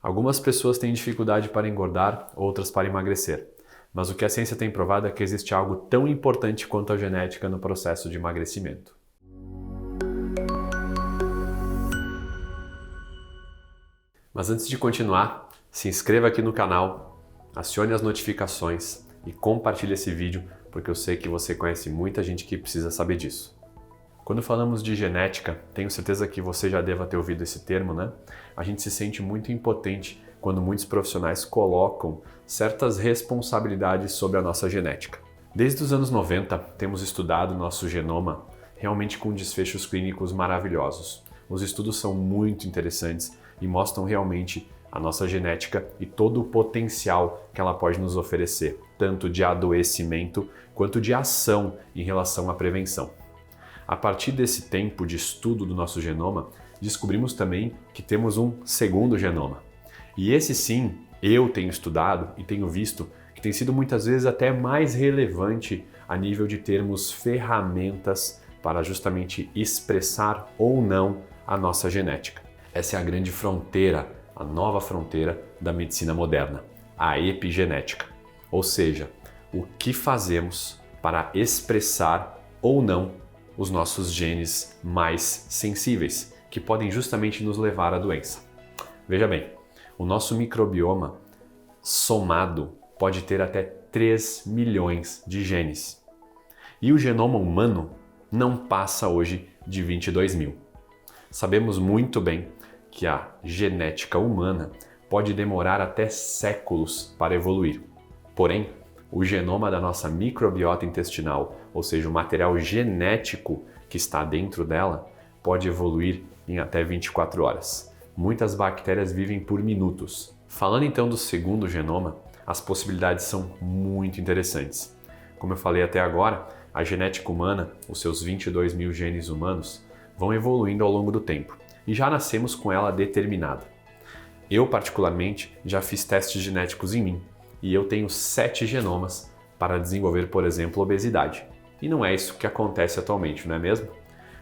Algumas pessoas têm dificuldade para engordar, outras para emagrecer. Mas o que a ciência tem provado é que existe algo tão importante quanto a genética no processo de emagrecimento. Mas antes de continuar, se inscreva aqui no canal, acione as notificações e compartilhe esse vídeo, porque eu sei que você conhece muita gente que precisa saber disso. Quando falamos de genética, tenho certeza que você já deva ter ouvido esse termo, né? A gente se sente muito impotente quando muitos profissionais colocam certas responsabilidades sobre a nossa genética. Desde os anos 90, temos estudado nosso genoma realmente com desfechos clínicos maravilhosos. Os estudos são muito interessantes e mostram realmente a nossa genética e todo o potencial que ela pode nos oferecer, tanto de adoecimento quanto de ação em relação à prevenção. A partir desse tempo de estudo do nosso genoma, descobrimos também que temos um segundo genoma. E esse sim, eu tenho estudado e tenho visto que tem sido muitas vezes até mais relevante a nível de termos ferramentas para justamente expressar ou não a nossa genética. Essa é a grande fronteira, a nova fronteira da medicina moderna, a epigenética. Ou seja, o que fazemos para expressar ou não os nossos genes mais sensíveis, que podem justamente nos levar à doença. Veja bem, o nosso microbioma somado pode ter até 3 milhões de genes. E o genoma humano não passa hoje de 22 mil. Sabemos muito bem que a genética humana pode demorar até séculos para evoluir. Porém, o genoma da nossa microbiota intestinal, ou seja, o material genético que está dentro dela, pode evoluir em até 24 horas. Muitas bactérias vivem por minutos. Falando então do segundo genoma, as possibilidades são muito interessantes. Como eu falei até agora, a genética humana, os seus 22 mil genes humanos, vão evoluindo ao longo do tempo e já nascemos com ela determinada. Eu, particularmente, já fiz testes genéticos em mim e eu tenho 7 genomas para desenvolver, por exemplo, obesidade. E não é isso que acontece atualmente, não é mesmo?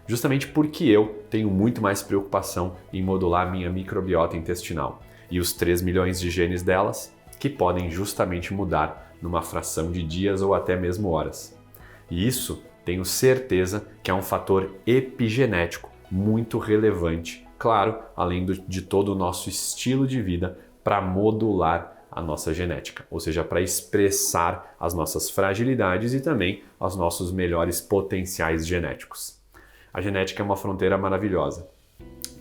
Justamente porque eu tenho muito mais preocupação em modular minha microbiota intestinal e os 3 milhões de genes delas, que podem justamente mudar numa fração de dias ou até mesmo horas. E isso, tenho certeza que é um fator epigenético muito relevante, claro, além de todo o nosso estilo de vida para modular a nossa genética, ou seja, para expressar as nossas fragilidades e também os nossos melhores potenciais genéticos. A genética é uma fronteira maravilhosa,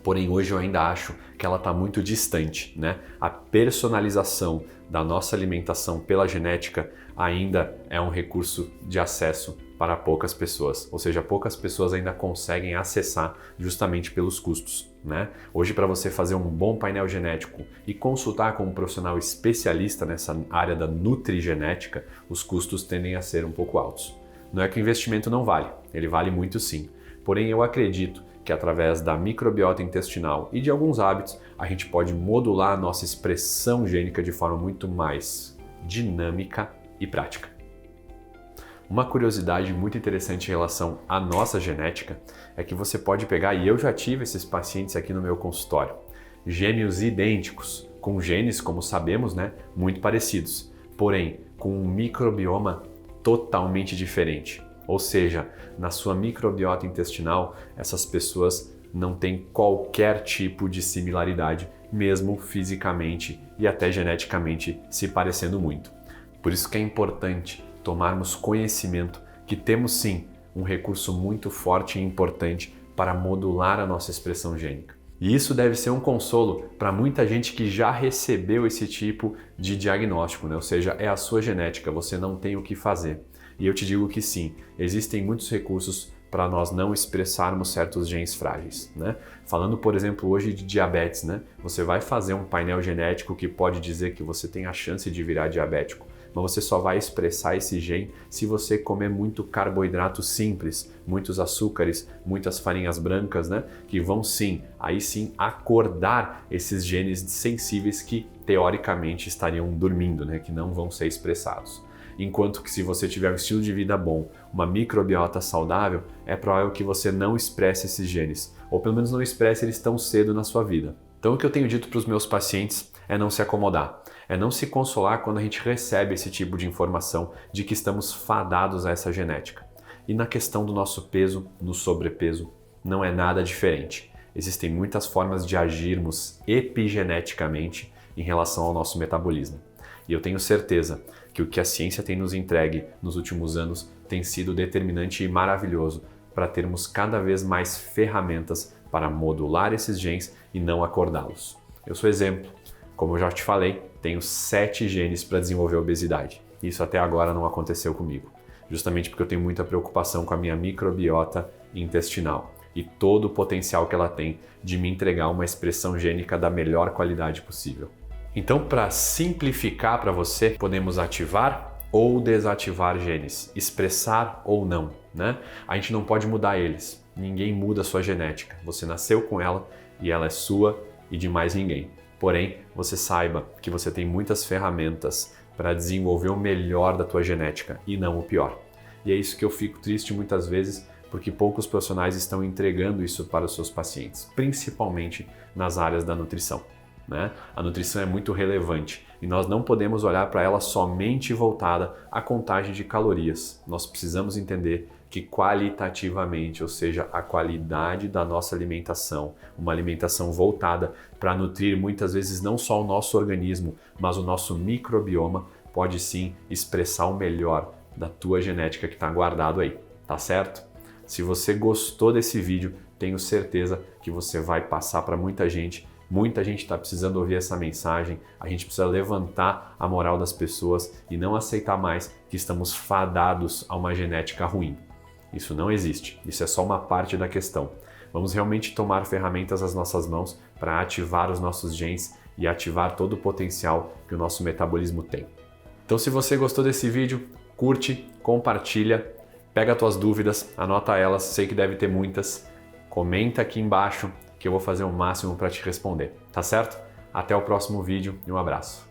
porém hoje eu ainda acho que ela está muito distante, né? A personalização da nossa alimentação pela genética ainda é um recurso de acesso para poucas pessoas, ou seja, poucas pessoas ainda conseguem acessar justamente pelos custos, né? Hoje, para você fazer um bom painel genético e consultar com um profissional especialista nessa área da nutrigenética, os custos tendem a ser um pouco altos. Não é que o investimento não vale, ele vale muito sim. Porém, eu acredito que através da microbiota intestinal e de alguns hábitos, a gente pode modular a nossa expressão gênica de forma muito mais dinâmica e prática. Uma curiosidade muito interessante em relação à nossa genética é que você pode pegar, e eu já tive esses pacientes aqui no meu consultório, gêmeos idênticos, com genes, como sabemos, né, muito parecidos, porém com um microbioma totalmente diferente. Ou seja, na sua microbiota intestinal, essas pessoas não têm qualquer tipo de similaridade, mesmo fisicamente e até geneticamente se parecendo muito. Por isso que é importante tomarmos conhecimento que temos sim um recurso muito forte e importante para modular a nossa expressão gênica. E isso deve ser um consolo para muita gente que já recebeu esse tipo de diagnóstico, né? Ou seja, é a sua genética, você não tem o que fazer. E eu te digo que sim, existem muitos recursos para nós não expressarmos certos genes frágeis, né? Falando, por exemplo, hoje de diabetes, né? Você vai fazer um painel genético que pode dizer que você tem a chance de virar diabético, mas você só vai expressar esse gene se você comer muito carboidrato simples, muitos açúcares, muitas farinhas brancas, né? Que vão sim, aí sim, acordar esses genes sensíveis que teoricamente estariam dormindo, né? Que não vão ser expressados. Enquanto que se você tiver um estilo de vida bom, uma microbiota saudável, é provável que você não expresse esses genes, ou pelo menos não expresse eles tão cedo na sua vida. Então o que eu tenho dito para os meus pacientes é não se acomodar, é não se consolar quando a gente recebe esse tipo de informação de que estamos fadados a essa genética. E na questão do nosso peso, no sobrepeso, não é nada diferente. Existem muitas formas de agirmos epigeneticamente em relação ao nosso metabolismo. E eu tenho certeza que o que a ciência tem nos entregue nos últimos anos tem sido determinante e maravilhoso para termos cada vez mais ferramentas para modular esses genes e não acordá-los. Eu sou exemplo. Como eu já te falei, tenho 7 genes para desenvolver obesidade. Isso até agora não aconteceu comigo, justamente porque eu tenho muita preocupação com a minha microbiota intestinal e todo o potencial que ela tem de me entregar uma expressão gênica da melhor qualidade possível. Então, para simplificar para você, podemos ativar ou desativar genes, expressar ou não, né? A gente não pode mudar eles. Ninguém muda a sua genética. Você nasceu com ela e ela é sua e de mais ninguém. Porém, você saiba que você tem muitas ferramentas para desenvolver o melhor da tua genética e não o pior. E é isso que eu fico triste muitas vezes, porque poucos profissionais estão entregando isso para os seus pacientes, principalmente nas áreas da nutrição, né? A nutrição é muito relevante e nós não podemos olhar para ela somente voltada à contagem de calorias. Nós precisamos entender que qualitativamente, ou seja, a qualidade da nossa alimentação, uma alimentação voltada para nutrir muitas vezes não só o nosso organismo, mas o nosso microbioma, pode sim expressar o melhor da tua genética que está guardado aí, tá certo? Se você gostou desse vídeo, tenho certeza que você vai passar para muita gente. Muita gente está precisando ouvir essa mensagem. A gente precisa levantar a moral das pessoas e não aceitar mais que estamos fadados a uma genética ruim. Isso não existe. Isso é só uma parte da questão. Vamos realmente tomar ferramentas nas nossas mãos para ativar os nossos genes e ativar todo o potencial que o nosso metabolismo tem. Então, se você gostou desse vídeo, curte, compartilha, pega as tuas dúvidas, anota elas, sei que deve ter muitas, comenta aqui embaixo que eu vou fazer o máximo para te responder, tá certo? Até o próximo vídeo e um abraço.